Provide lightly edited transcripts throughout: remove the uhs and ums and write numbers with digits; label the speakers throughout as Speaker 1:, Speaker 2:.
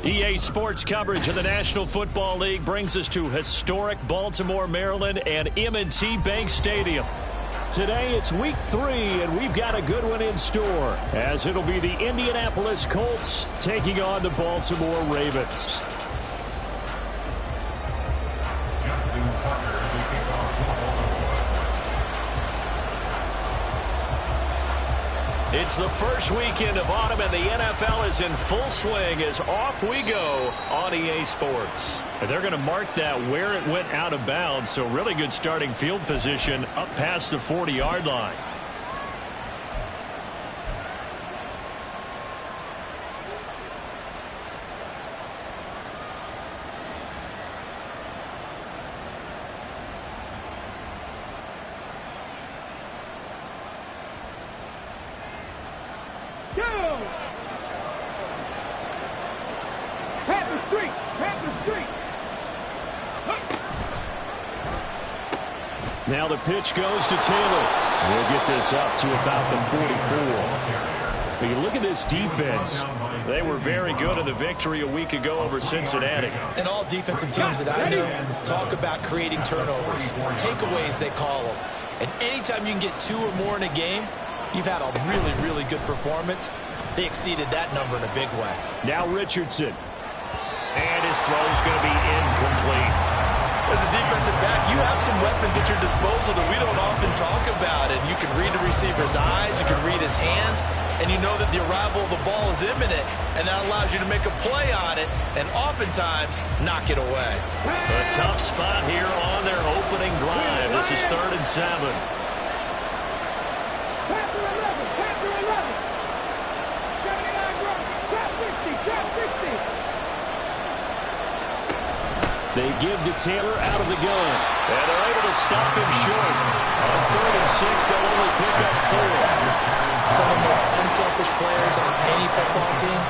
Speaker 1: EA Sports coverage of the National Football League brings us to historic Baltimore, Maryland, and M&T Bank Stadium. Today it's week 3, and we've got a good one in store, as it'll be the Indianapolis Colts taking on the Baltimore Ravens. It's the first weekend of autumn, and the NFL is in full swing as off we go on EA Sports. And they're going to mark that where it went out of bounds, so really good starting field position up past the 40-yard line. Now the pitch goes to Taylor. We'll get this up to about the 44. But you look at this defense. They were very good in the victory a week ago over Cincinnati.
Speaker 2: And all defensive teams that I know talk about creating turnovers. Takeaways, they call them. And anytime you can get 2 or more in a game, you've had a really, really good performance. They exceeded that number in a big way.
Speaker 1: Now Richardson. And his throw's going to be incomplete.
Speaker 2: As a defensive back, you have some weapons at your disposal that we don't often talk about. And you can read the receiver's eyes, you can read his hands, and you know that the arrival of the ball is imminent, and that allows you to make a play on it and oftentimes knock it away.
Speaker 1: A tough spot here on their opening drive. This is 3rd and 7. They give to Taylor out of the gun. And they're able to stop him short. On 3rd and 6, they'll only pick up 4.
Speaker 2: Some of the most unselfish players on any football team,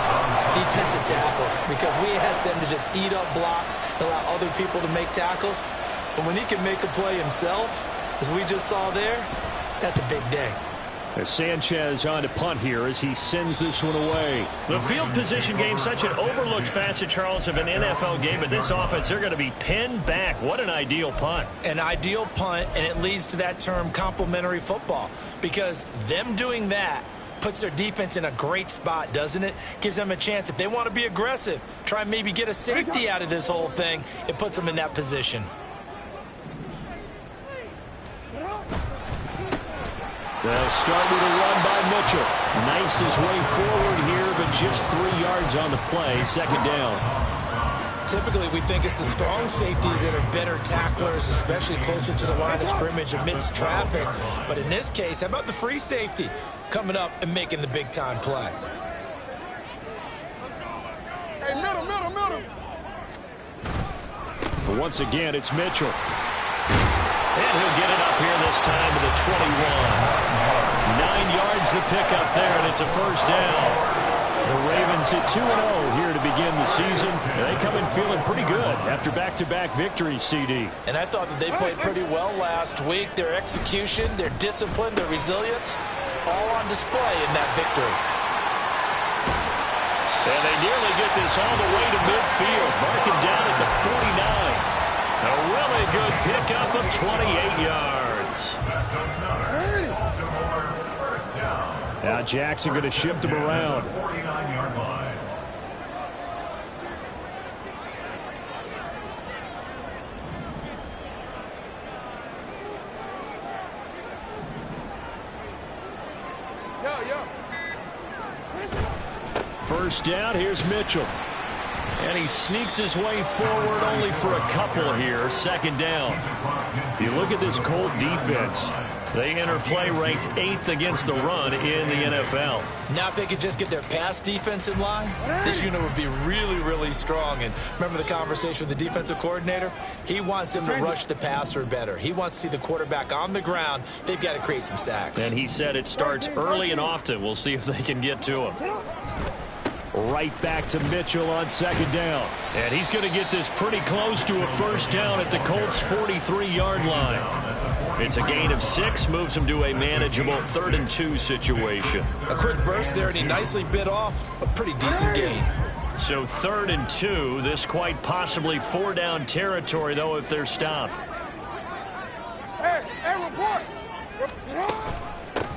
Speaker 2: defensive tackles, because we ask them to just eat up blocks and allow other people to make tackles. But when he can make a play himself, as we just saw there, that's a big day.
Speaker 1: As Sanchez on to punt here as he sends this one away. The field position game, such an overlooked facet, Charles, of an NFL game, but this offense, they're going to be pinned back. What an ideal punt.
Speaker 2: An ideal punt, and it leads to that term complementary football, because them doing that puts their defense in a great spot, doesn't it? Gives them a chance. If they want to be aggressive, try and maybe get a safety out of this whole thing, it puts them in that position.
Speaker 1: They'll start with a run by Mitchell. Knifes his way forward here, but just 3 yards on the play. 2nd down.
Speaker 2: Typically, we think it's the strong safeties that are better tacklers, especially closer to the line of scrimmage amidst traffic. But in this case, how about the free safety coming up and making the big-time play?
Speaker 3: Hey, middle.
Speaker 1: But once again, it's Mitchell. And he'll get it up here this time to the 21. 9 yards the pickup there, and it's a 1st down. The Ravens at 2-0 here to begin the season. They come in feeling pretty good after back-to-back victories, CD.
Speaker 2: And I thought that they played pretty well last week. Their execution, their discipline, their resilience, all on display in that victory.
Speaker 1: And they nearly get this all the way to midfield. Marking down at the 49. A really good pickup of 28 yards. Now Jackson going to shift him around. First down, here's Mitchell. And he sneaks his way forward only for a couple here. 2nd down. If you look at this Colt defense, they enter play ranked 8th against the run in the NFL.
Speaker 2: Now if they could just get their pass defense in line, this unit would be really, really strong. And remember the conversation with the defensive coordinator? He wants them to rush the passer better. He wants to see the quarterback on the ground. They've got to create some sacks.
Speaker 1: And he said it starts early and often. We'll see if they can get to him. Right back to Mitchell on 2nd down. And he's going to get this pretty close to a 1st down at the Colts' 43-yard line. It's a gain of 6, moves him to a manageable 3rd and 2 situation.
Speaker 2: A quick burst there, and he nicely bit off a pretty decent gain.
Speaker 1: So 3rd and 2. This quite possibly 4-down territory, though, if they're stopped.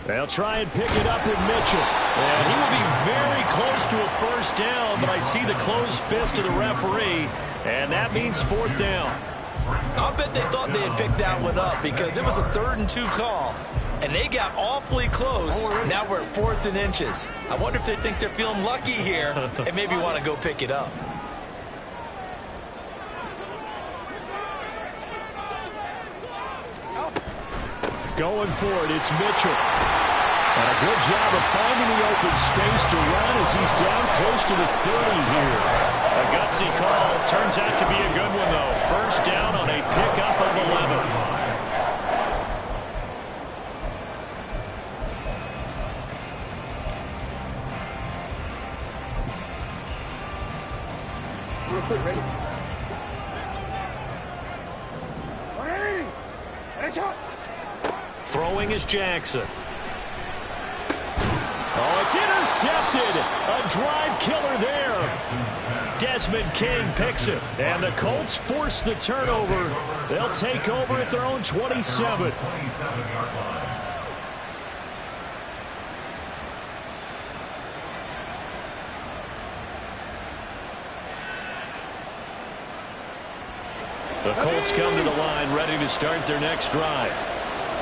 Speaker 1: They'll try and pick it up with Mitchell. And he will be very close to a first down, but I see the closed fist of the referee, and that means 4th down.
Speaker 2: I'll bet they thought they had picked that one up because it was a 3rd and 2 call, and they got awfully close. Now we're at 4th and inches. I wonder if they think they're feeling lucky here and maybe want to go pick it up.
Speaker 1: Going for it, it's Mitchell. And a good job of finding the open space to run as he's down close to the 30 here. A gutsy call. Turns out to be a good one, though. First down on a pickup of 11.
Speaker 3: Real quick, ready?
Speaker 1: Throwing is Jackson. Oh, it's intercepted. A drive killer there. Desmond King picks it. And the Colts force the turnover. They'll take over at their own 27. The Colts come to the line ready to start their next drive.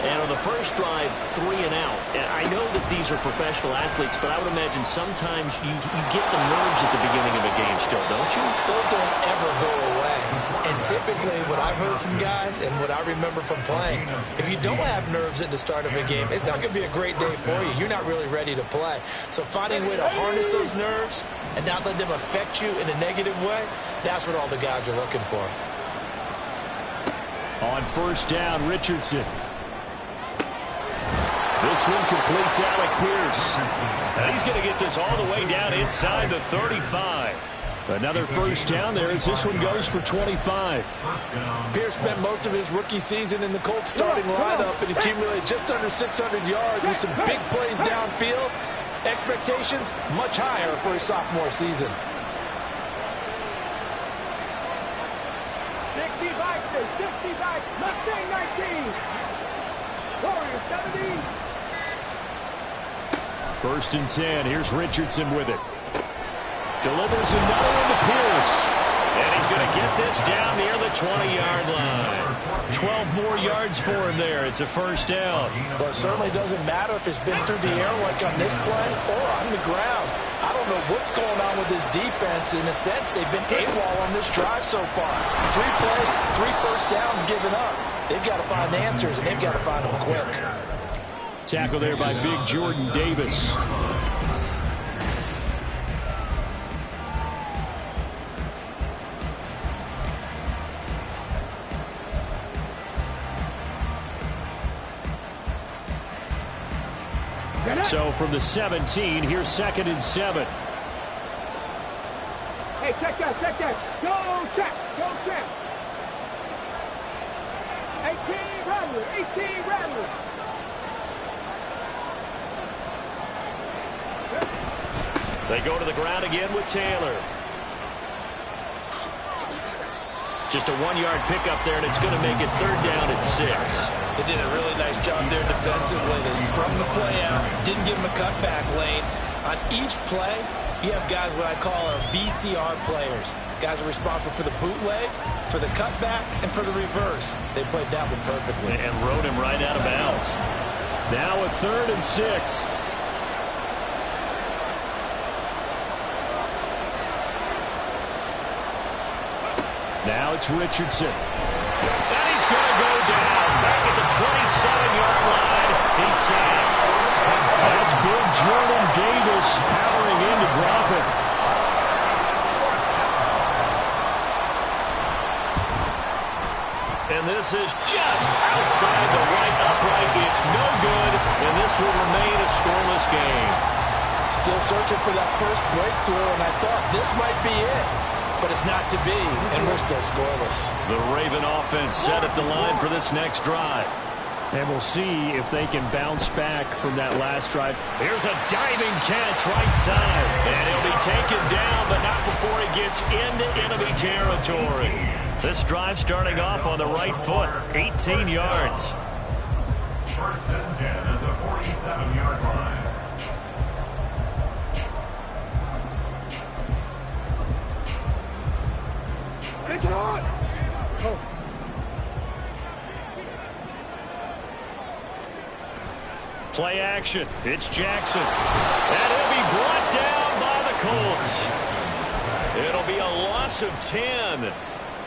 Speaker 4: And on the first drive, 3 and out. And I know that these are professional athletes, but I would imagine sometimes you get the nerves at the beginning of a game still, don't you?
Speaker 2: Those don't ever go away. And typically what I've heard from guys and what I remember from playing, if you don't have nerves at the start of a game, it's not going to be a great day for you. You're not really ready to play. So finding a way to harness those nerves and not let them affect you in a negative way, that's what all the guys are looking for.
Speaker 1: On first down, Richardson. This one completes Alec Pierce. And he's going to get this all the way down inside the 35. Another first down there as this one goes for 25.
Speaker 5: Pierce spent most of his rookie season in the Colts starting lineup and accumulated just under 600 yards with some big plays downfield. Expectations much higher for his sophomore season.
Speaker 3: 60 back, Mustang 19. Warriors 70.
Speaker 1: First and 10. Here's Richardson with it. Delivers another one to Pierce. And he's going to get this down near the 20-yard line. 12 more yards for him there. It's a first down.
Speaker 5: Well, it certainly doesn't matter if it's been through the air like on this play or on the ground. I don't know what's going on with this defense. In a sense, they've been AWOL on this drive so far. 3 plays, 3 first downs given up. They've got to find the answers, and they've got to find them quick.
Speaker 1: Tackle there by big Jordan Davis. So from the 17, here's 2nd and 7.
Speaker 3: Hey, check that, check that. Go check, go check. 18 Rattler, 18 Rattler.
Speaker 1: They go to the ground again with Taylor. Just a 1-yard pickup there, and it's going to make it 3rd down at 6.
Speaker 2: They did a really nice job there defensively. They strung the play out, didn't give him a cutback lane. On each play, you have guys what I call our VCR players. Guys are responsible for the bootleg, for the cutback, and for the reverse. They played that one perfectly.
Speaker 1: And rode him right out of bounds. Now a 3rd and 6. Now it's Richardson. And he's going to go down back at the 27-yard line. He's sacked. That's big Jordan Davis powering in to drop it. And this is just outside the right upright. It's no good, and this will remain a scoreless game.
Speaker 5: Still searching for that first breakthrough, and I thought this might be it. But it's not to be, and we're still scoreless.
Speaker 1: The Raven offense set at the line for this next drive. And we'll see if they can bounce back from that last drive. Here's a diving catch right side. And he'll be taken down, but not before he gets into enemy territory. This drive starting off on the right foot, 18 yards.
Speaker 6: First and 10 at the 47-yard line.
Speaker 3: It's on! Oh.
Speaker 1: Play action. It's Jackson. And he'll be brought down by the Colts. It'll be a loss of 10.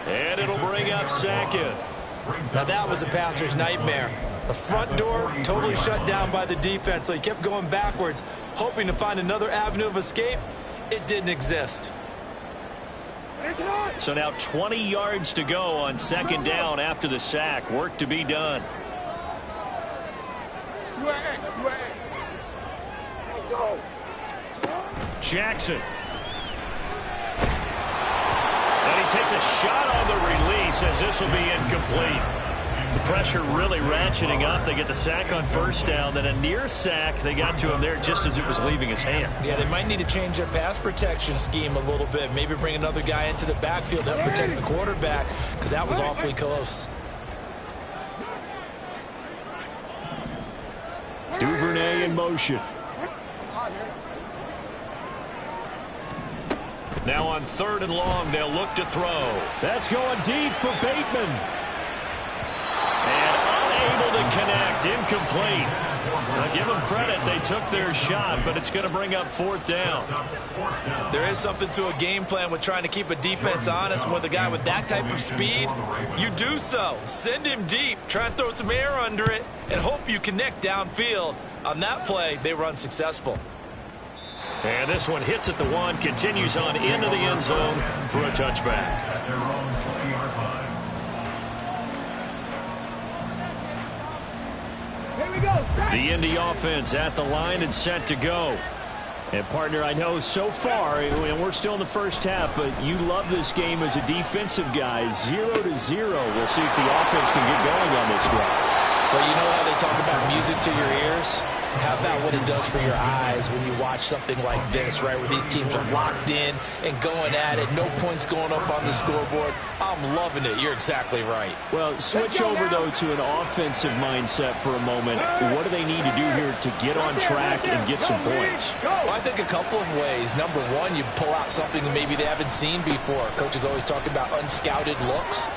Speaker 1: And it'll bring up second.
Speaker 2: Now that was a passer's nightmare. The front door totally shut down by the defense, so he kept going backwards, hoping to find another avenue of escape. It didn't exist.
Speaker 1: So now 20 yards to go on second down after the sack. Work to be done. Jackson. And he takes a shot on the release as this will be incomplete. The pressure really ratcheting up. They get the sack on first down. Then a near sack. They got to him there just as it was leaving his hand.
Speaker 2: Yeah, they might need to change their pass protection scheme a little bit. Maybe bring another guy into the backfield to help protect the quarterback, because that was awfully close.
Speaker 1: Duvernay in motion. Now on third and long, they'll look to throw. That's going deep for Bateman. And unable to connect. Incomplete. Now give them credit. They took their shot, but it's going to bring up fourth down.
Speaker 2: There is something to a game plan with trying to keep a defense honest. With a guy with that type of speed, you do so. Send him deep. Try and throw some air under it and hope you connect downfield. On that play, they were unsuccessful.
Speaker 1: And this one hits at the one, continues on into the end zone for a touchback.
Speaker 3: Here we go.
Speaker 1: The Indy offense at the line and set to go. And, partner, I know so far, and we're still in the first half, but you love this game as a defensive guy. 0-0. We'll see if the offense can get going on this drive.
Speaker 5: Well, you know how they talk about music to your ears? How about what it does for your eyes when you watch something like this, right, where these teams are locked in and going at it, no points going up on the scoreboard? I'm loving it. You're exactly right.
Speaker 1: Well, switch over, though, to an offensive mindset for a moment. What do they need to do here to get on track and get some points?
Speaker 5: Well, I think a couple of ways. Number one, you pull out something that maybe they haven't seen before. Coaches always talk about unscouted looks.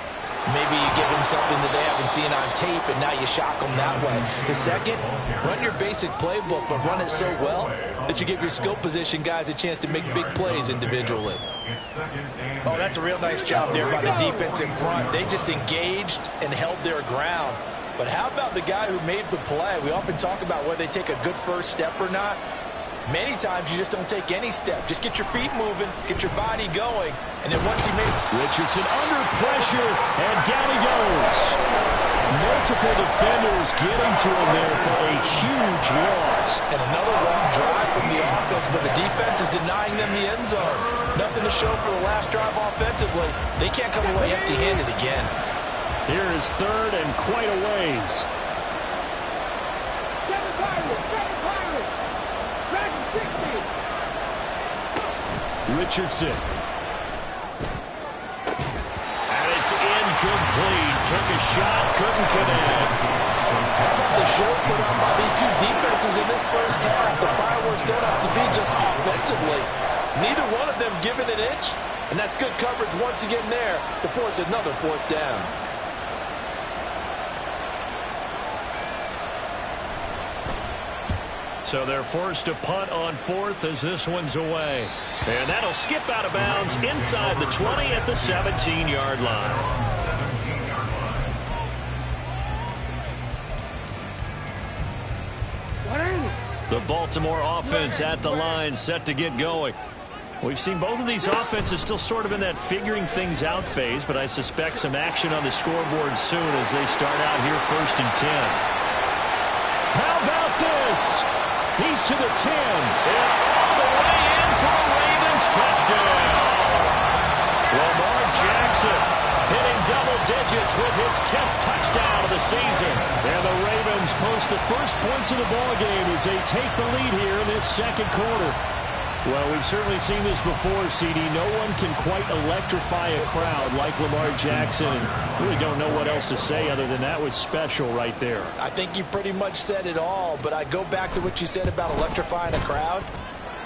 Speaker 5: Maybe you give them something that they haven't seen on tape, and now you shock them that way. The second, run your basic playbook, but run it so well that you give your skill position guys a chance to make big plays individually.
Speaker 2: Oh, that's a real nice job there by the defense in front. They just engaged and held their ground. But how about the guy who made the play? We often talk about whether they take a good first step or not. Many times you just don't take any step. Just get your feet moving, get your body going, and then once he made...
Speaker 1: Richardson under pressure, and down he goes. Multiple defenders getting to him there for a huge loss.
Speaker 5: And another long drive from the offense, but the defense is denying them the end zone. Nothing to show for the last drive offensively. They can't come away empty-handed again.
Speaker 1: Here is third and quite a ways. Richardson. And it's incomplete. Took a shot, couldn't connect.
Speaker 5: How about the show put on by these two defenses in this first half? The fireworks don't have to be just offensively. Neither one of them giving an inch, and that's good coverage once again there to force another fourth down.
Speaker 1: So they're forced to punt on fourth as this one's away. And that'll skip out of bounds inside the 20 at the 17-yard line. The Baltimore offense at the line, set to get going. We've seen both of these offenses still sort of in that figuring things out phase, but I suspect some action on the scoreboard soon as they start out here first and 10. How about this? He's to the 10. And all the way in for a Ravens touchdown. Lamar Jackson hitting double digits with his 10th touchdown of the season. And the Ravens post the first points of the ballgame as they take the lead here in this second quarter. Well, we've certainly seen this before, CD. No one can quite electrify a crowd like Lamar Jackson, and really don't know what else to say other than that was special right there.
Speaker 5: I think you pretty much said it all, but I go back to what you said about electrifying a crowd.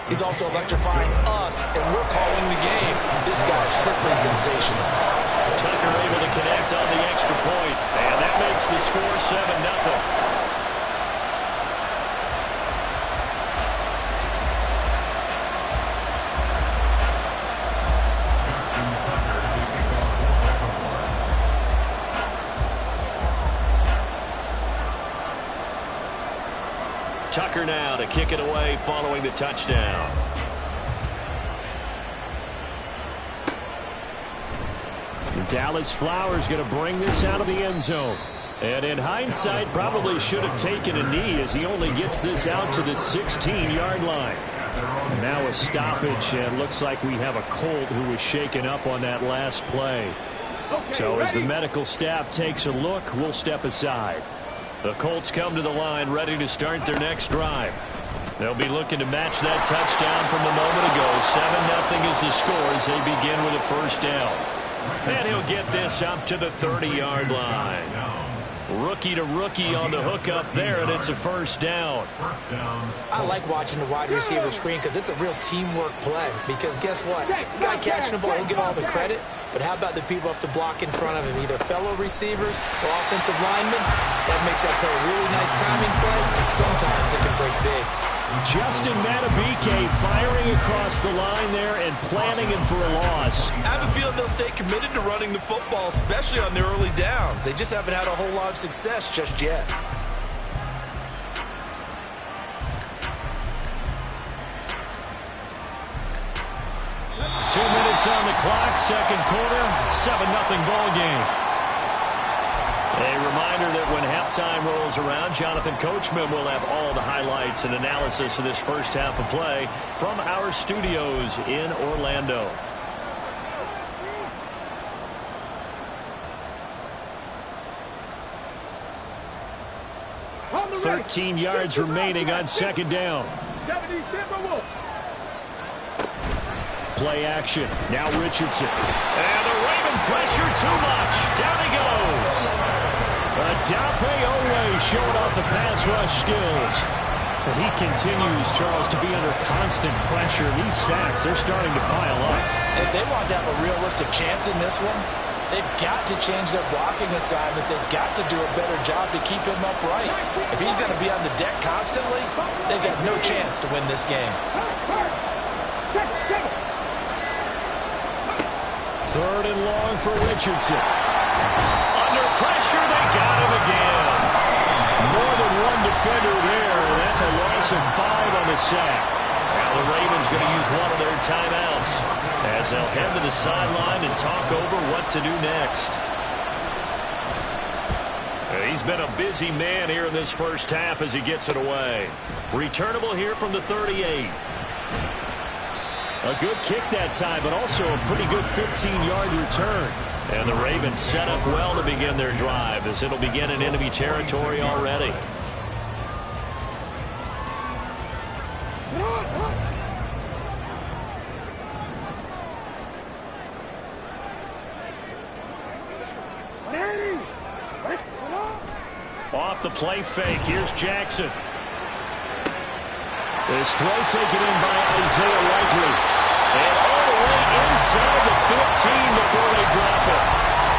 Speaker 5: He's also electrifying us, and we're calling the game. This guy's simply sensational.
Speaker 1: Tucker able to connect on the extra point, and that makes the score 7-0. Tucker now to kick it away following the touchdown. Dallas Flowers going to bring this out of the end zone. And in hindsight, probably should have taken a knee as he only gets this out to the 16-yard line. Now a stoppage, and looks like we have a Colt who was shaken up on that last play. So as the medical staff takes a look, we'll step aside. The Colts come to the line ready to start their next drive. They'll be looking to match that touchdown from a moment ago. 7-0 is the score as they begin with a first down. And he'll get this up to the 30-yard line. Rookie to rookie on the hook up there, and it's a first down.
Speaker 5: I like watching the wide receiver screen because it's a real teamwork play. Because guess what? The guy catching the ball, he'll get all the credit. But how about the people up to block in front of him, either fellow receivers or offensive linemen? That makes that play a really nice timing play, and sometimes it can break big.
Speaker 1: Justin Madubuike firing across the line there and planning him for a loss.
Speaker 2: I have a feeling they'll stay committed to running the football, especially on their early downs. They just haven't had a whole lot of success just yet.
Speaker 1: Two minutes on the clock, second quarter, 7-0 ball game. A reminder that when halftime rolls around, Jonathan Coachman will have all the highlights and analysis of this first half of play from our studios in Orlando.
Speaker 3: On the
Speaker 1: 13 yards remaining on second down. Play action. Now Richardson. And the Raven pressure too much. Down he goes. Odafe Oweh showing off the pass rush skills. But he continues, Charles, to be under constant pressure. These sacks, they're starting to pile up.
Speaker 5: If they want to have a realistic chance in this one, they've got to change their blocking assignments. They've got to do a better job to keep him upright. If he's going to be on the deck constantly, they've got no chance to win this game.
Speaker 1: Third and long for Richardson. Under pressure, they got him again. More than one defender there, and that's a loss of 5 on the sack. Now the Ravens going to use one of their timeouts as they'll head to the sideline and talk over what to do next. He's been a busy man here in this first half as he gets it away. Returnable here from the 38. A good kick that time, but also a pretty good 15-yard return. And the Ravens set up well to begin their drive as it'll begin in enemy territory already. Off the play fake, here's Jackson. This throw taken in by Isaiah Likely. And all the way inside the 15 before they drop it.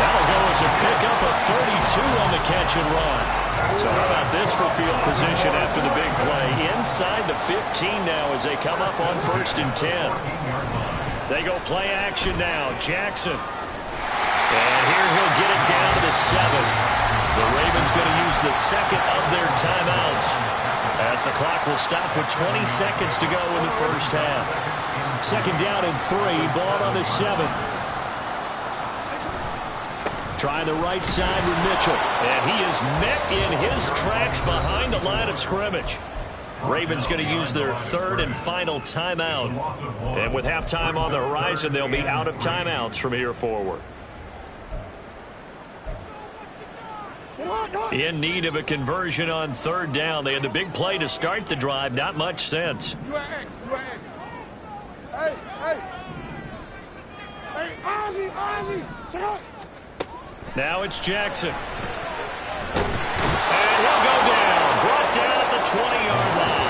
Speaker 1: That'll go as a pickup of 32 on the catch and run. So how about this for field position after the big play? Inside the 15 now as they come up on 1st and 10. They go play action now. Jackson. And here he'll get it down to the 7. The Ravens going to use the second of their timeouts as the clock will stop with 20 seconds to go in the first half. Second down and 3, ball on the 7. Trying the right side with Mitchell. And he is met in his tracks behind the line of scrimmage. Ravens going to use their third and final timeout. And with halftime on the horizon, they'll be out of timeouts from here forward. In need of a conversion on third down. They had the big play to start the drive. Not much sense.
Speaker 3: Hey, Ozzie, check out.
Speaker 1: Now it's Jackson. And he'll go down. Brought down at the 20-yard line.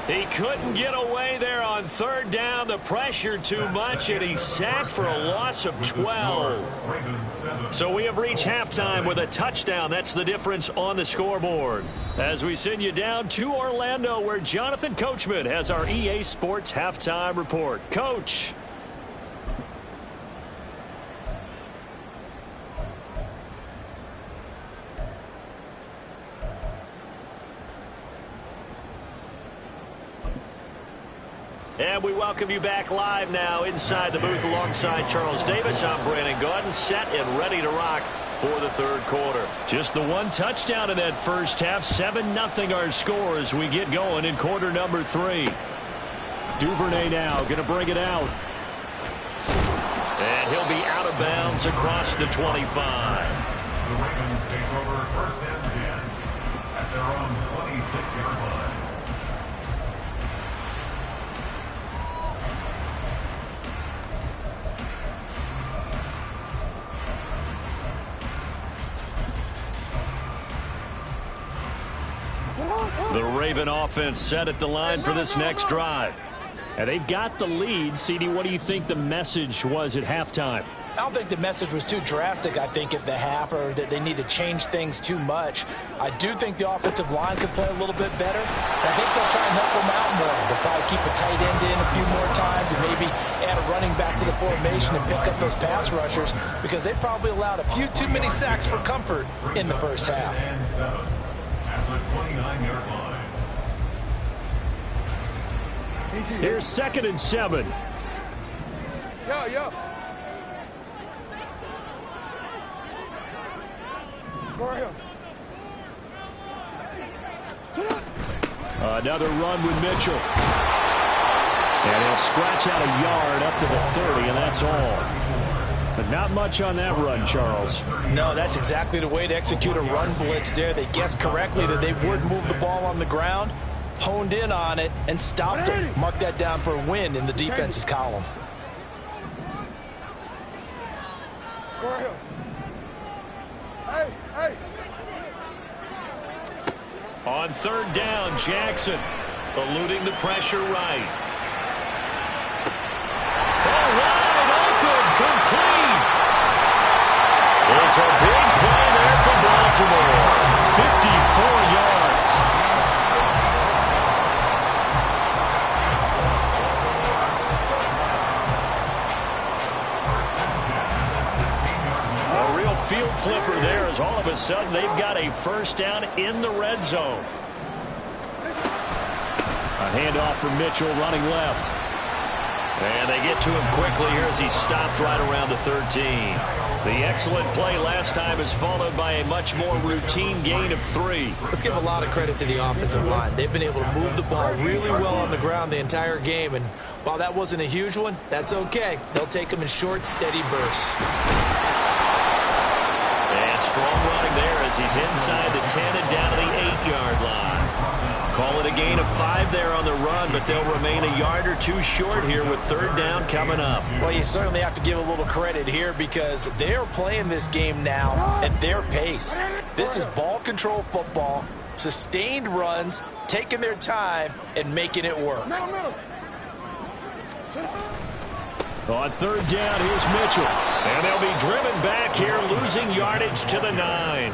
Speaker 1: He couldn't get away there on third down. The pressure too much, and he's sacked for a loss of 12. So we have reached halftime with a touchdown. That's the difference on the scoreboard. As we send you down to Orlando, where Jonathan Coachman has our EA Sports halftime report. Coach. And we welcome you back live now inside the booth alongside Charles Davis. I'm Brandon Gaudin, set and ready to rock for the third quarter. Just the one touchdown in that first half. 7-0 our score as we get going in quarter number 3. Duvernay now going to bring it out. And he'll be out of bounds across the 25.
Speaker 6: The Ravens take over first and 10 at their own 26-yard line.
Speaker 1: The Raven offense set at the line for this next drive. And they've got the lead. CD, what do you think the message was at halftime?
Speaker 5: I don't think the message was too drastic, I think, at the half, or that they need to change things too much. I do think the offensive line could play a little bit better. I think they'll try and help them out more. They'll probably keep a tight end in a few more times and maybe add a running back to the formation and pick up those pass rushers, because they probably allowed a few too many sacks for comfort in the first half.
Speaker 6: And 7 at the 29-yard line.
Speaker 1: Here's 2nd and 7.
Speaker 3: Yo. Go ahead.
Speaker 1: Another run with Mitchell. And he'll scratch out a yard up to the 30, and that's all. But not much on that run, Charles.
Speaker 5: No, that's exactly the way to execute a run blitz there. They guessed correctly that they would move the ball on the ground, honed in on it, and stopped it. Mark that down for a win in the defense's column.
Speaker 3: Go ahead. Hey.
Speaker 1: On third down, Jackson eluding the pressure right. Oh, wide open, complete. It's a big play there for Baltimore. 54 yards. A real field flipper there, as all of a sudden they've got a first down in the red zone. A handoff from Mitchell running left. And they get to him quickly here as he stopped right around the 13. The excellent play last time is followed by a much more routine gain of 3.
Speaker 2: Let's give a lot of credit to the offensive line. They've been able to move the ball really well on the ground the entire game, and while that wasn't a huge one, that's okay. They'll take them in short, steady bursts.
Speaker 1: And strong running there as he's inside the 10 and down to the 8-yard line. Call it a gain of 5 there on the run, but they'll remain a yard or 2 short here with third down coming up.
Speaker 5: Well, you certainly have to give a little credit here, because they're playing this game now at their pace. This is ball control football, sustained runs, taking their time, and making it work.
Speaker 1: On third down, here's Mitchell. And they'll be driven back here, losing yardage to the 9.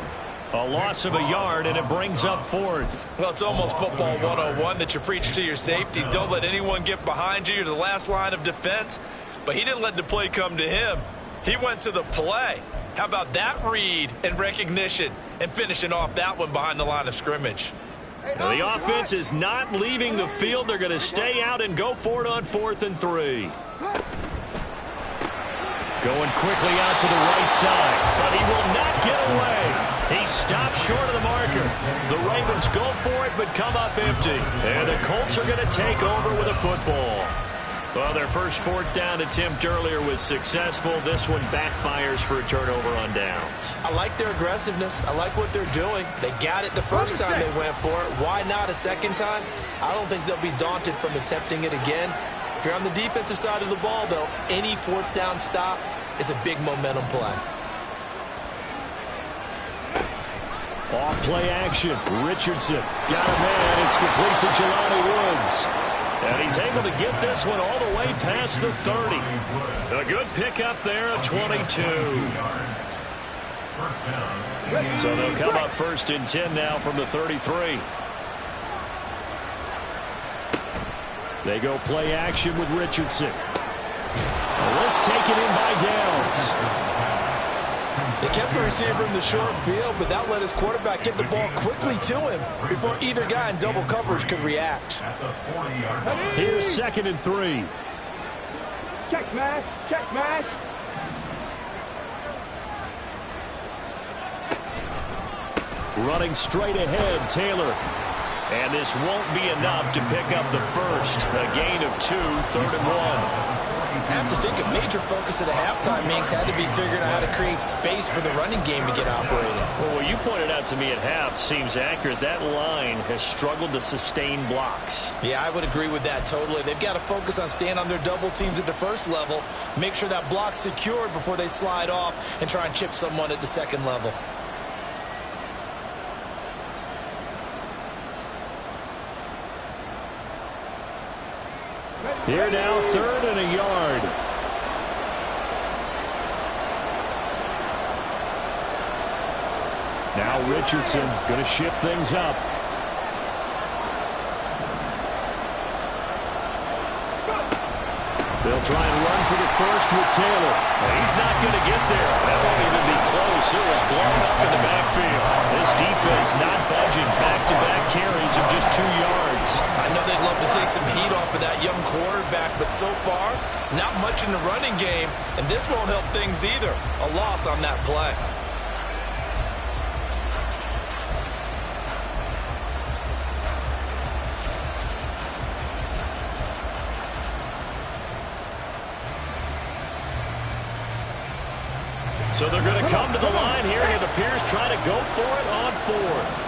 Speaker 1: A loss of a yard, and it brings up 4th.
Speaker 2: Well, it's almost football 101 that you preach to your safeties. Don't let anyone get behind you. You're the last line of defense. But he didn't let the play come to him. He went to the play. How about that read and recognition and finishing off that one behind the line of scrimmage?
Speaker 1: Now, the offense is not leaving the field. They're going to stay out and go for it on 4th and 3. Going quickly out to the right side, but he will not get away. He stopped short of the marker. The Ravens go for it, but come up empty. And the Colts are going to take over with a football. Well, their first fourth down attempt earlier was successful. This one backfires for a turnover on downs.
Speaker 2: I like their aggressiveness. I like what they're doing. They got it the first time they went for it. Why not a second time? I don't think they'll be daunted from attempting it again. If you're on the defensive side of the ball, though, any fourth down stop is a big momentum play.
Speaker 1: Off play action. Richardson got a man. It's complete to Jelani Woods. And he's able to get this one all the way past the 30. A good pickup there at 22. So they'll come up 1st and 10 now from the 33. They go play action with Richardson. Let's take it in by Downs.
Speaker 5: They kept the receiver in the short field, but that let his quarterback get the ball quickly to him before either guy in double coverage could react.
Speaker 1: Here's 2nd and 3.
Speaker 3: Check smash, check smash.
Speaker 1: Running straight ahead, Taylor. And this won't be enough to pick up the first. A gain of 2, 3rd and 1.
Speaker 2: I have to think a major focus at the halftime, Minks, had to be figuring out how to create space for the running game to get operating.
Speaker 1: Well, what you pointed out to me at half seems accurate. That line has struggled to sustain blocks.
Speaker 2: Yeah, I would agree with that totally. They've got to focus on staying on their double teams at the first level, make sure that block's secured before they slide off and try and chip someone at the second level.
Speaker 1: Here now, 3rd and a yard. Now Richardson going to shift things up. They'll try and run for the first with Taylor. He's not going to get there. That won't even be close. It was blown up in the backfield. This defense not budging. Back-to-back carries of just 2 yards.
Speaker 2: I know they'd love to take some heat off of that young quarterback, but so far, not much in the running game, and this won't help things either. A loss on that play.
Speaker 1: So they're going to come to the line here, and it appears trying to go for it on 4th.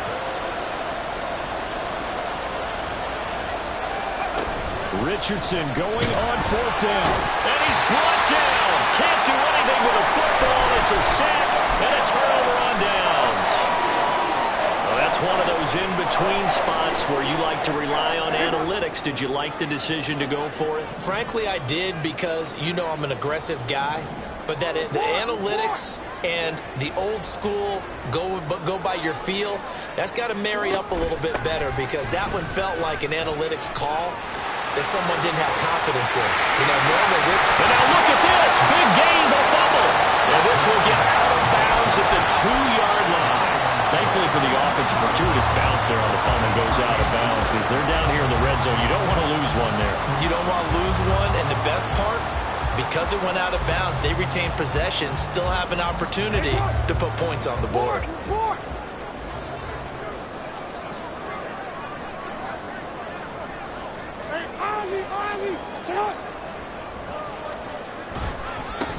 Speaker 1: Richardson going on 4th down. And he's brought down. Can't do anything with a football. It's a sack and a turnover on downs. Well, that's one of those in-between spots where you like to rely on analytics. Did you like the decision to go for it?
Speaker 2: Frankly, I did, because you know I'm an aggressive guy. But that the analytics and the old school go by your feel, that's got to marry up a little bit better, because that one felt like an analytics call that someone didn't have confidence in. You know, normally
Speaker 1: and now look at this. Big gain, the fumble. And this will get out of bounds at the 2-yard line. Thankfully for the offense, a fortuitous bounce there on the fumble goes out of bounds, because they're down here in the red zone. You don't want to lose one there.
Speaker 2: You don't want to lose one, and the best part, because it went out of bounds, they retain possession, still have an opportunity to put points on the board.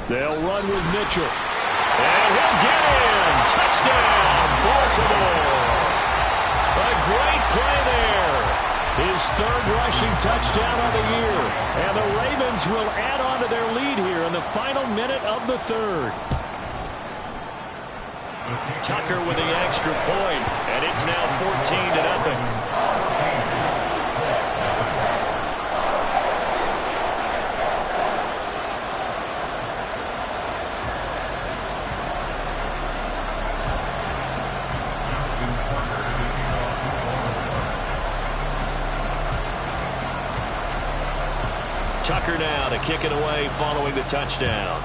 Speaker 1: They'll run with Mitchell. And he'll get in. Touchdown, Baltimore. A great play there. His 3rd rushing touchdown of the year. And the Ravens will add on to their lead here in the final minute of the 3rd. Tucker with the extra point, and it's now 14-0. Tucker now to kick it away following the touchdown.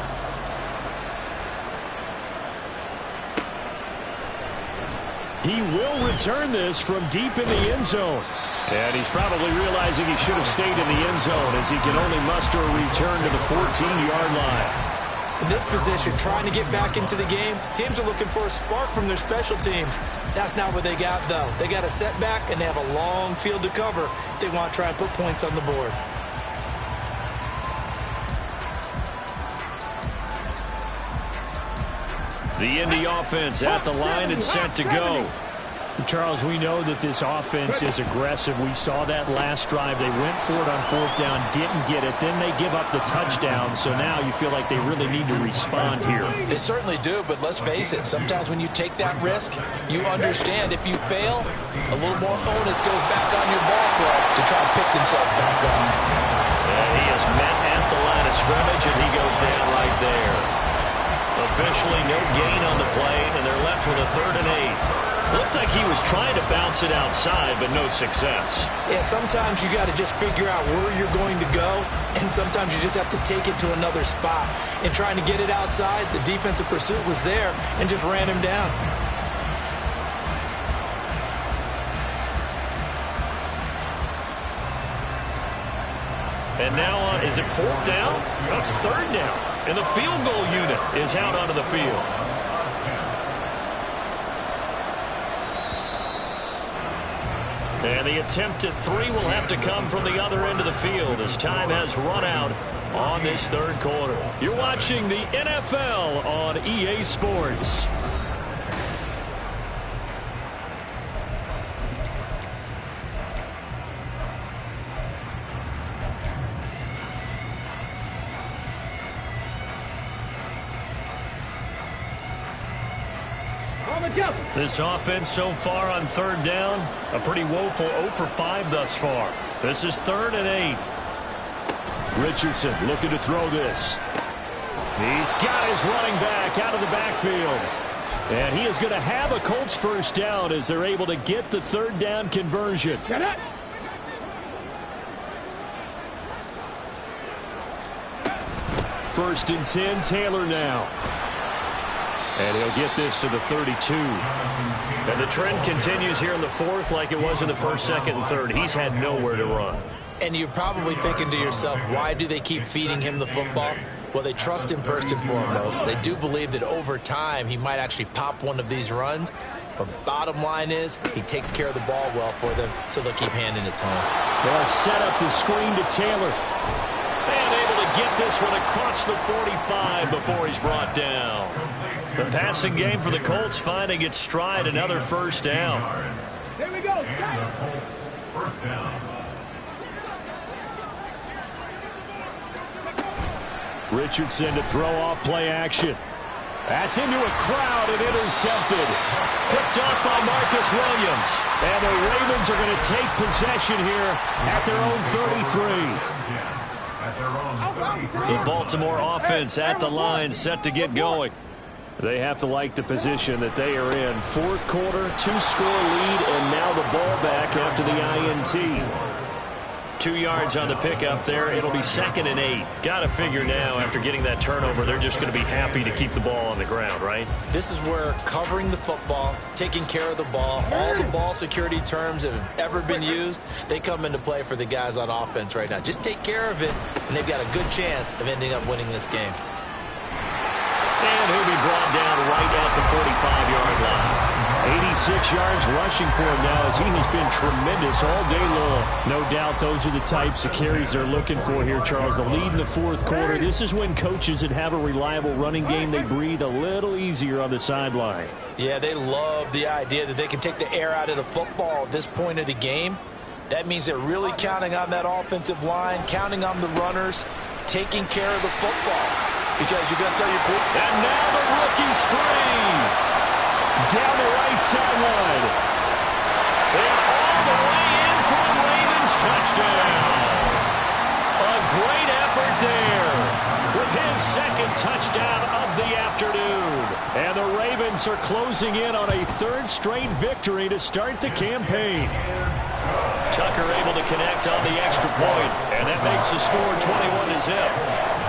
Speaker 1: He will return this from deep in the end zone. And he's probably realizing he should have stayed in the end zone, as he can only muster a return to the 14-yard line.
Speaker 2: In this position, trying to get back into the game, teams are looking for a spark from their special teams. That's not what they got, though. They got a setback, and they have a long field to cover if they want to try and put points on the board.
Speaker 1: The Indy offense at the line and set to go.
Speaker 3: Charles, we know that this offense is aggressive. We saw that last drive. They went for it on fourth down, didn't get it. Then they give up the touchdown. So now you feel like they really need to respond here.
Speaker 5: They certainly do, but let's face it. Sometimes when you take that risk, you understand if you fail, a little more onus goes back on your ball club to try to pick themselves back up.
Speaker 1: And he is met at the line of scrimmage, and he goes down right there. Officially no gain on the play, and they're left with a 3rd and 8. Looked like he was trying to bounce it outside, but no success.
Speaker 5: Yeah, sometimes you got to just figure out where you're going to go, and sometimes you just have to take it to another spot. And trying to get it outside, the defensive pursuit was there and just ran him down.
Speaker 1: And now, is it 4th down? That's 3rd down. And the field goal unit is out onto the field. And the attempt at 3 will have to come from the other end of the field as time has run out on this 3rd quarter. You're watching the NFL on EA Sports. This offense so far on 3rd down, a pretty woeful 0 for 5 thus far. This is 3rd and 8.
Speaker 3: Richardson looking to throw this. He's got his running back out of the backfield. And he is going to have a Colts 1st down as they're able to get the 3rd down conversion.
Speaker 7: Get it.
Speaker 3: 1st and 10, Taylor now. And he'll get this to the 32.
Speaker 1: And the trend continues here in the 4th like it was in the 1st, 2nd, and 3rd. He's had nowhere to run.
Speaker 5: And you're probably thinking to yourself, why do they keep feeding him the football? Well, they trust him first and foremost. They do believe that over time he might actually pop one of these runs. But bottom line is he takes care of the ball well for them, so they'll keep handing it to him.
Speaker 3: They'll set up the screen to Taylor.
Speaker 1: And able to get this one across the 45 before he's brought down. The passing game for the Colts finding its stride, another 1st down.
Speaker 7: Here we go.
Speaker 6: First down.
Speaker 3: Richardson to throw off play action. That's into a crowd and intercepted.
Speaker 1: Picked off by Marcus Williams.
Speaker 3: And the Ravens are going to take possession here at their own 33.
Speaker 1: The Baltimore offense at the line, set to get going.
Speaker 3: They have to like the position that they are in. 4th quarter, 2-score lead, and now the ball back after the INT.
Speaker 1: 2 yards on the pickup there. It'll be 2nd and 8. Got to figure now, after getting that turnover, they're just going to be happy to keep the ball on the ground, right?
Speaker 5: This is where covering the football, taking care of the ball, all the ball security terms that have ever been used, they come into play for the guys on offense right now. Just take care of it, and they've got a good chance of ending up winning this game.
Speaker 1: And he'll be brought down right at the 45-yard line.
Speaker 3: 86 yards rushing for him now as he has been tremendous all day long. No doubt those are the types of carries they're looking for here, Charles. The lead in the 4th quarter. This is when coaches that have a reliable running game, they breathe a little easier on the sideline.
Speaker 5: Yeah, they love the idea that they can take the air out of the football at this point of the game. That means they're really counting on that offensive line, counting on the runners, taking care of the football. Because you're going to tell your quarterback.
Speaker 1: And now the rookie screen.
Speaker 3: Down the right sideline.
Speaker 1: And all the way in for the Ravens touchdown. A great effort there with his 2nd touchdown of the afternoon.
Speaker 3: And the Ravens are closing in on a 3rd straight victory to start the campaign.
Speaker 1: Tucker able to connect on the extra point, and that makes the score 21-0.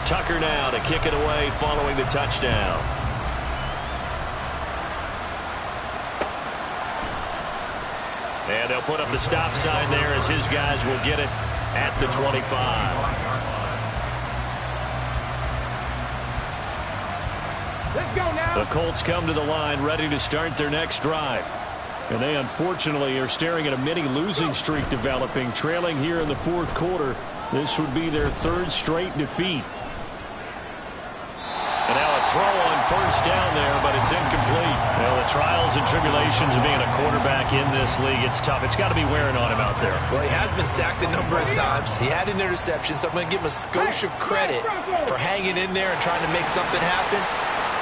Speaker 1: Tucker now to kick it away following the touchdown. And they'll put up the stop sign there as his guys will get it at the 25.
Speaker 7: Let's go now.
Speaker 1: The Colts come to the line ready to start their next drive.
Speaker 3: And they unfortunately are staring at a mini losing streak developing, trailing here in the fourth quarter. This would be their third straight defeat.
Speaker 1: And now a throw on first down there, but it's incomplete. Well, the trials and tribulations of being a quarterback in this league, it's tough. It's got to be wearing on him out there.
Speaker 2: Well, he has been sacked a number of times. He had an interception, so I'm going to give him a skosh of credit for hanging in there and trying to make something happen,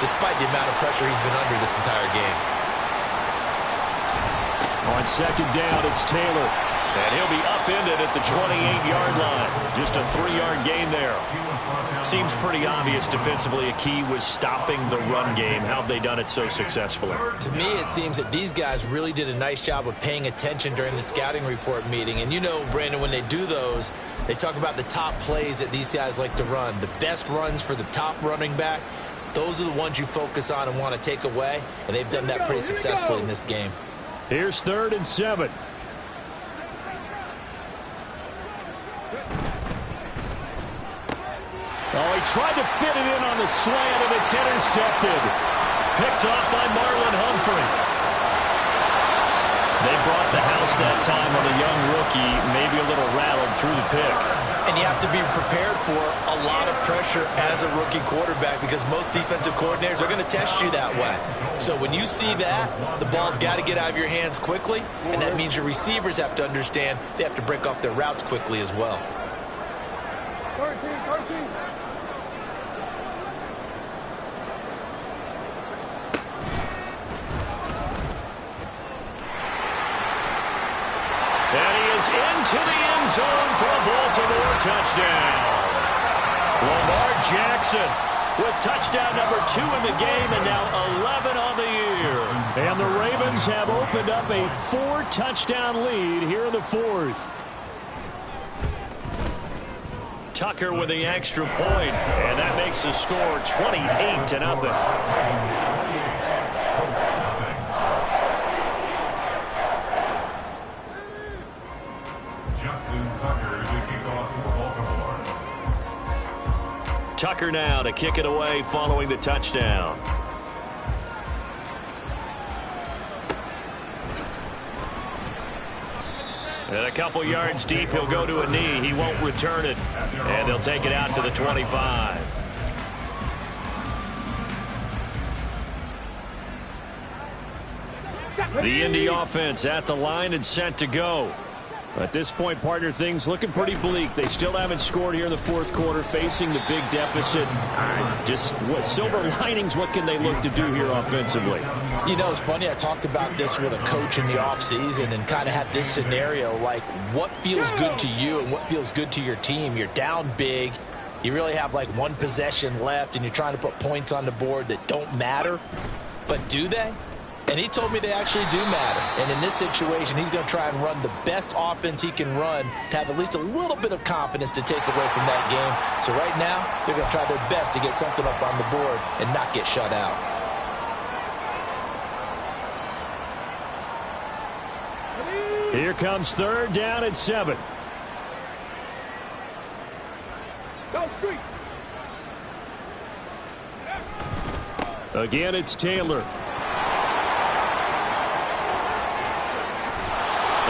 Speaker 2: despite the amount of pressure he's been under this entire game.
Speaker 3: On second down, it's Taylor.
Speaker 1: And he'll be upended at the 28-yard line. Just a 3-yard gain there. Seems pretty obvious defensively a key was stopping the run game. How have they done it so successfully?
Speaker 2: To me, it seems that these guys really did a nice job of paying attention during the scouting report meeting. And you know, Brandon, when they do those, they talk about the top plays that these guys like to run. The best runs for the top running back, those are the ones you focus on and want to take away. And they've done that pretty successfully in this game.
Speaker 3: Here's 3rd and 7. Oh, he tried to fit it in on the slant, and it's intercepted.
Speaker 1: Picked off by Marlon Humphrey. They brought the house that time on the young rookie, maybe a little rattled through the pick.
Speaker 2: And you have to be prepared for a lot of pressure as a rookie quarterback because most defensive coordinators are going to test you that way. So when you see that, the ball's got to get out of your hands quickly, and that means your receivers have to understand they have to break off their routes quickly as well.
Speaker 6: 13.
Speaker 1: And he is into the end zone for a Baltimore touchdown. Lamar Jackson with touchdown number 2 in the game and now 11 on the year.
Speaker 3: And the Ravens have opened up a 4-touchdown lead here in the 4th.
Speaker 1: Tucker with the extra point, and that makes the score 28-0. Tucker now to kick it away following the touchdown. And a couple yards deep, he'll go to a knee. He won't return it. And they'll take it out to the 25. The Indy offense at the line and set to go.
Speaker 3: At this point, partner, things looking pretty bleak. They still haven't scored here in the 4th quarter, facing the big deficit. Just what silver linings, what can they look to do here offensively?
Speaker 5: You know, it's funny. I talked about this with a coach in the offseason and kind of had this scenario, like what feels good to you and what feels good to your team. You're down big. You really have like one possession left, and you're trying to put points on the board that don't matter. But do they? And he told me they actually do matter. And in this situation, he's going to try and run the best offense he can run to have at least a little bit of confidence to take away from that game. So right now, they're going to try their best to get something up on the board and not get shut out.
Speaker 3: Here comes 3rd down and 7. Again, it's Taylor.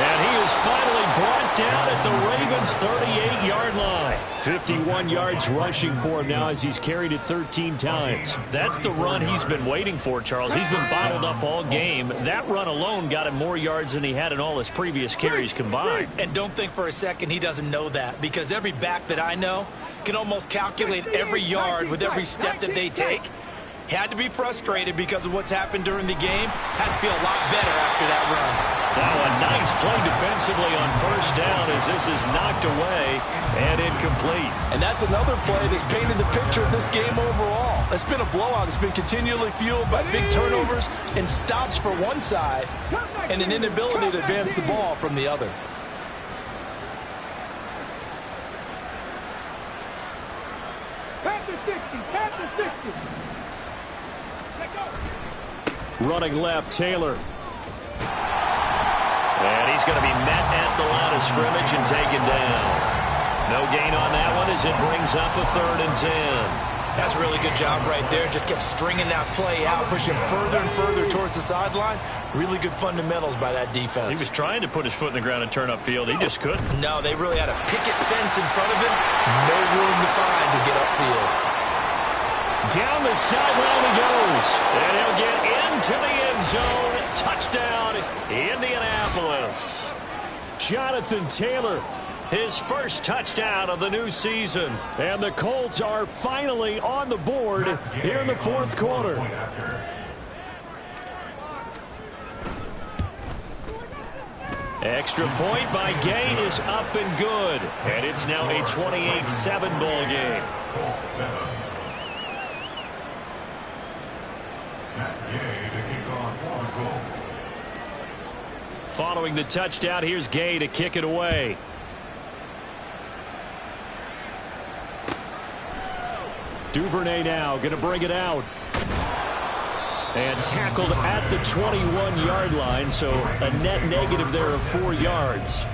Speaker 1: And he is finally brought down at the Ravens' 38-yard line.
Speaker 3: 51 yards rushing for him now as he's carried it 13 times.
Speaker 1: That's the run he's been waiting for, Charles. He's been bottled up all game. That run alone got him more yards than he had in all his previous carries combined.
Speaker 2: And don't think for a second he doesn't know that, because every back that I know can almost calculate every yard with every step that they take. Had to be frustrated because of what's happened during the game. Has to feel a lot better after that run.
Speaker 1: Now a nice play defensively on first down as this is knocked away and incomplete.
Speaker 5: And that's another play that's painted the picture of this game overall. It's been a blowout. It's been continually fueled by big turnovers and stops for one side and an inability to advance the ball from the other.
Speaker 3: Running left, Taylor.
Speaker 1: And he's going to be met at the line of scrimmage and taken down. No gain on that one as it brings up a 3rd and 10.
Speaker 2: That's a really good job right there. Just kept stringing that play out, pushing further and further towards
Speaker 5: towards the sideline. Really good fundamentals by that defense.
Speaker 1: He was trying to put his foot in the ground and turn upfield. He just couldn't.
Speaker 5: No, they really had a picket fence in front of him. No room to find to get upfield.
Speaker 3: Down the sideline he goes. And he'll get into the end zone. Touchdown, Indianapolis. Jonathan Taylor, his first touchdown of the new season. And the Colts are finally on the board here in the fourth quarter. Extra point by Gay is up and good. And it's now a 28-7 ball game. Following the touchdown, here's Gay to kick it away. Duvernay now going to bring it out. And tackled at the 21-yard line, so a net negative there of 4 yards.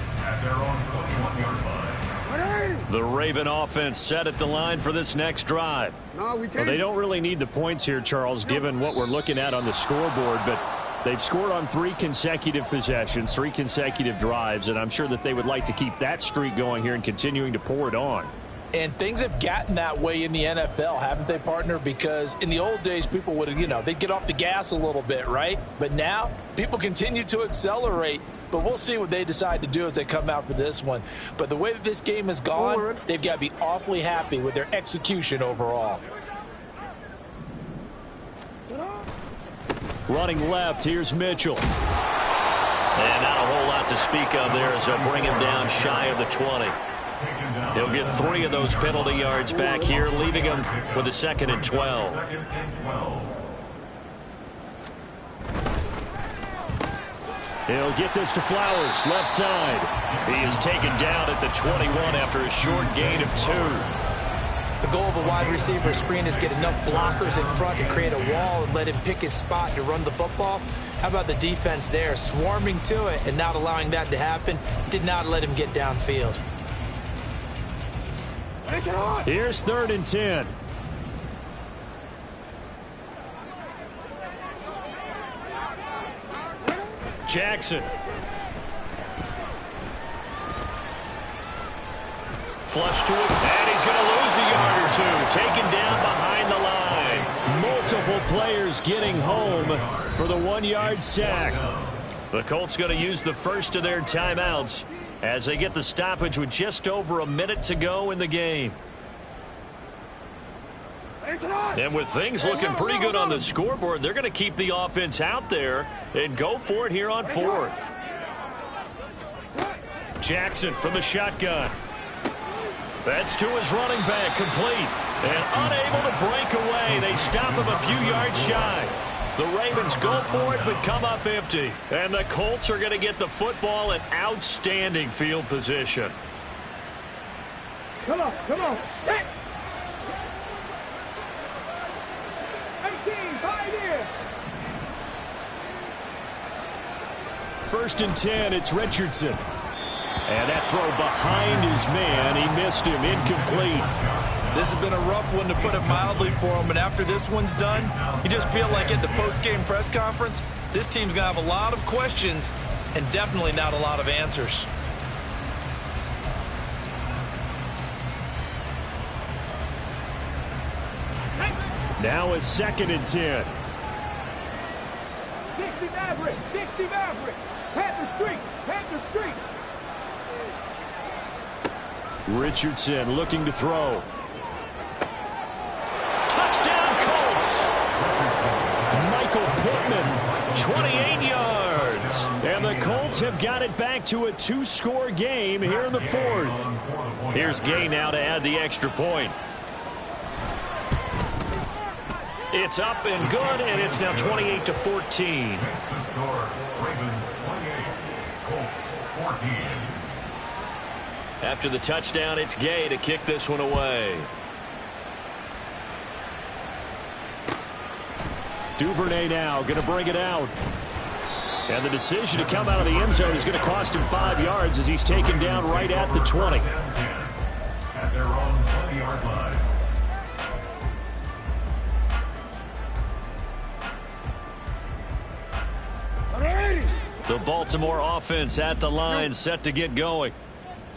Speaker 3: The Raven offense set at the line for this next drive. Well, they don't really need the points here, Charles, given what we're looking at on the scoreboard, but they've scored on 3 consecutive possessions, 3 consecutive drives, and I'm sure that they would like to keep that streak going here and continuing to pour it on.
Speaker 5: And things have gotten that way in the NFL, haven't they, partner? Because in the old days, people would, they'd get off the gas a little bit, right? But now, people continue to accelerate. But we'll see what they decide to do as they come out for this one. But the way that this game has gone, they've got to be awfully happy with their execution overall.
Speaker 3: Running left, here's Mitchell.
Speaker 4: And not a whole lot to speak of there as they'll bring him down shy of the 20. He'll get 3 of those penalty yards back here, leaving him with a 2nd and 12.
Speaker 3: He'll get this to Flowers, left side. He is taken down at the 21 after a short gain of 2.
Speaker 5: The goal of a wide receiver screen is get enough blockers in front to create a wall and let him pick his spot to run the football. How about the defense there, swarming to it and not allowing that to happen? Did not let him get downfield.
Speaker 3: Here's 3rd and 10. Jackson.
Speaker 1: Flush to it, and he's going to lose a yard or 2. Taken down behind the line.
Speaker 3: Multiple players getting home for the 1-yard sack.
Speaker 1: The Colts going to use the first of their timeouts as they get the stoppage with just over a minute to go in the game. And with things looking pretty good on the scoreboard, they're going to keep the offense out there and go for it here on 4th.
Speaker 3: Jackson from the shotgun.
Speaker 1: That's to his running back, complete. And unable to break away. They stop him a few yards shy. The Ravens go for it, but come up empty. And the Colts are going to get the football in outstanding field position.
Speaker 7: Come on. Set. 18, 5 here.
Speaker 3: 1st and 10, it's Richardson. And that throw behind his man, he missed him, incomplete.
Speaker 2: This has been a rough one, to put it mildly, for him. And after this one's done, you just feel like at the post-game press conference, this team's going to have a lot of questions and definitely not a lot of answers.
Speaker 3: Now a 2nd and 10.
Speaker 7: 60 Maverick. Panther streak.
Speaker 3: Richardson looking to throw.
Speaker 1: Touchdown, Colts!
Speaker 3: Michael Pittman, 28 yards. And the Colts have got it back to a 2-score game here in the 4th.
Speaker 1: Here's Gay now to add the extra point. It's up and good, and it's now 28-14.
Speaker 6: Next to score, Ravens 28, Colts 14.
Speaker 1: After the touchdown, it's Gay to kick this one away.
Speaker 3: Duvernay now going to bring it out. And the decision to come out of the end zone is going to cost him 5 yards as he's taken down right at the 20.
Speaker 6: At their own 20-yard line.
Speaker 4: The Baltimore offense at the line, set to get going.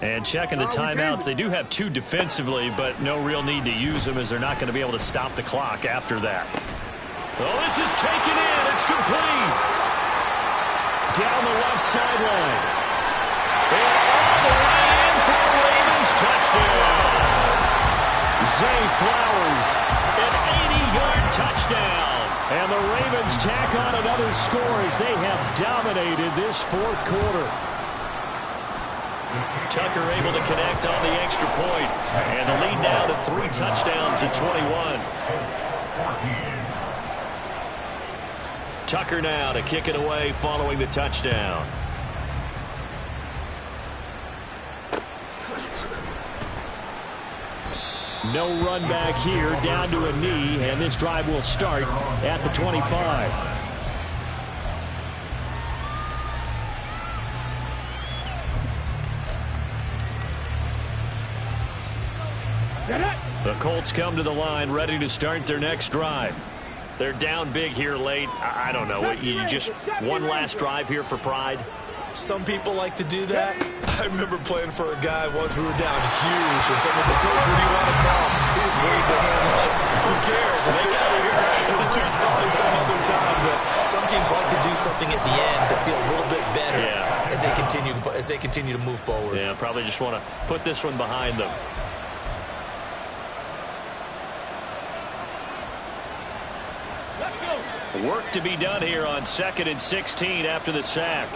Speaker 4: And checking the timeouts. They do have 2 defensively, but no real need to use them as they're not going to be able to stop the clock after that. Oh, this is taken in. It's complete. Down the left sideline. And all the way in for the Ravens touchdown. Zay Flowers, an 80-yard touchdown. And the Ravens tack on another score as they have dominated this fourth quarter. Tucker able to connect on the extra point. And the lead now to 3 touchdowns at 21. Tucker now to kick it away following the touchdown.
Speaker 3: No run back here, down to a knee, and this drive will start at the 25. The Colts come to the line, ready to start their next drive. They're down big here late. I don't know. You just one last drive here for pride?
Speaker 2: Some people like to do that. I remember playing for a guy once. We were down huge, and someone said, "Coach, what do you want to call?" He just waved a hand like, "Who cares? Let's get out of here and do something some other time." But some teams like to do something at the end to feel a little bit better as they continue to move forward.
Speaker 4: Yeah, probably just want to put this one behind them. Work to be done here on 2nd and 16 after the sack.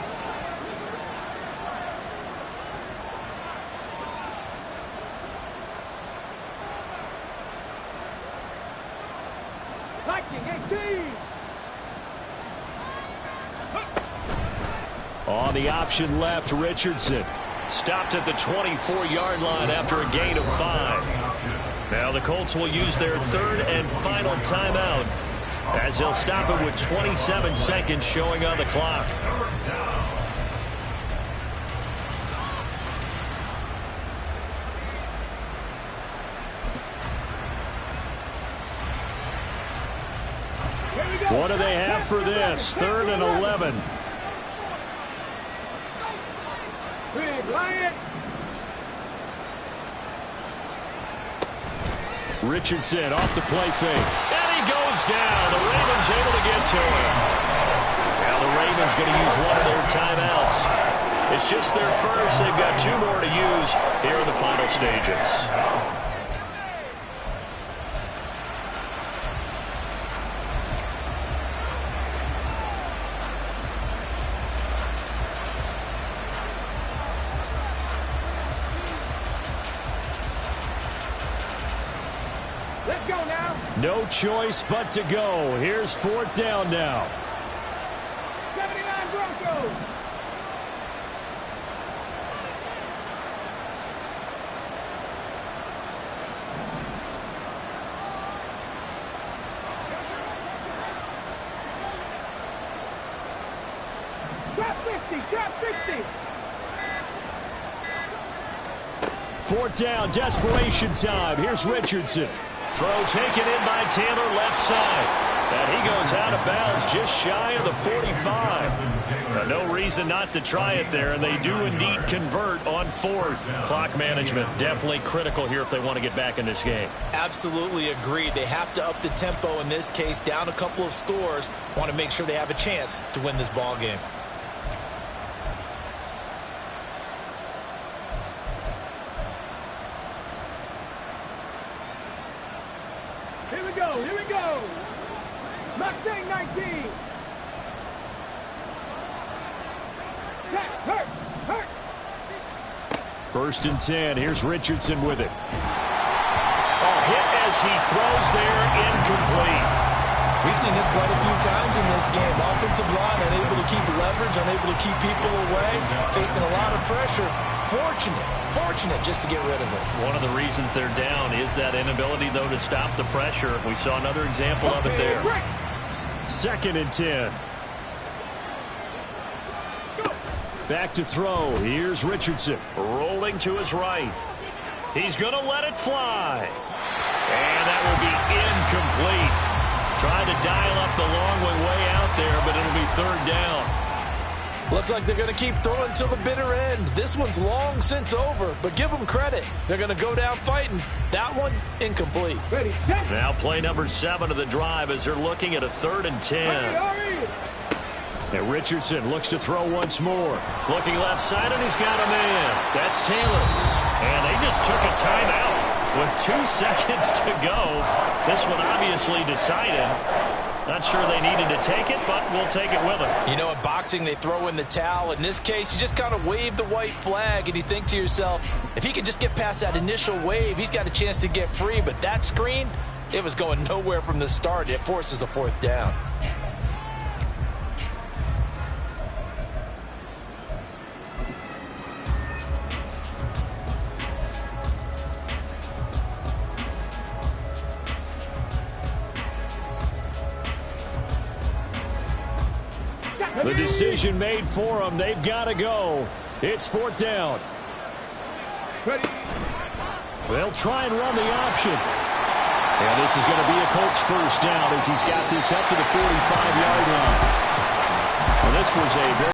Speaker 3: On the option left, Richardson.
Speaker 4: Stopped at the 24-yard line after a gain of 5. Now the Colts will use their 3rd and final timeout, as they'll stop it with 27 seconds showing on the clock.
Speaker 3: What do they have for this? 3rd and 11. Richardson off the play fake.
Speaker 4: And he goes down. The Ravens able to get to him. Now the Ravens going to use one of their timeouts. It's just their first. They've got 2 more to use here in the final stages.
Speaker 7: Let's go now.
Speaker 3: No choice but to go. Here's 4th down now.
Speaker 7: 79 Broncos. Drop 50, drop 50.
Speaker 3: 4th down, desperation time. Here's Richardson.
Speaker 4: Throw taken in by Taylor, left side. And he goes out of bounds just shy of the 45. No reason not to try it there, and they do indeed convert on 4th. Clock management definitely critical here if they want to get back in this game.
Speaker 2: Absolutely agreed. They have to up the tempo in this case, down a couple of scores. Want to make sure they have a chance to win this ball game.
Speaker 7: Here we go, here we go. Mustang 19. Hurt, hurt.
Speaker 3: 1st and 10. Here's Richardson with it.
Speaker 4: Hit as he throws there, incomplete.
Speaker 2: We've seen this quite a few times in this game. Offensive line unable to keep leverage, unable to keep people away, facing a lot of pressure. Fortunate just to get rid of it.
Speaker 4: One of the reasons they're down is that inability, though, to stop the pressure. We saw another example of it there.
Speaker 3: 2nd and 10. Back to throw. Here's Richardson.
Speaker 4: Rolling to his right. He's going to let it fly. And that will be incomplete. Trying to dial up the long one way out there, but it'll be 3rd down.
Speaker 5: Looks like they're going to keep throwing till the bitter end. This one's long since over, but give them credit. They're going to go down fighting. That one, incomplete.
Speaker 7: Ready, set.
Speaker 4: Now play number 7 of the drive as they're looking at a 3rd and 10.
Speaker 7: Hurry.
Speaker 3: And Richardson looks to throw once more.
Speaker 4: Looking left side, and he's got a man. That's Taylor. And they just took a timeout with 2 seconds to go. This one obviously decided. Not sure they needed to take it, but we'll take it with them.
Speaker 5: You know, in boxing, they throw in the towel. In this case, you just kind of wave the white flag, and you think to yourself, if he can just get past that initial wave, he's got a chance to get free. But that screen, it was going nowhere from the start. It forces a 4th down.
Speaker 3: The decision made for them. They've got to go. It's 4th down.
Speaker 7: Ready.
Speaker 3: They'll try and run the option. And this is going to be a Colts 1st down as he's got this up to the 45-yard line. Well, this was a very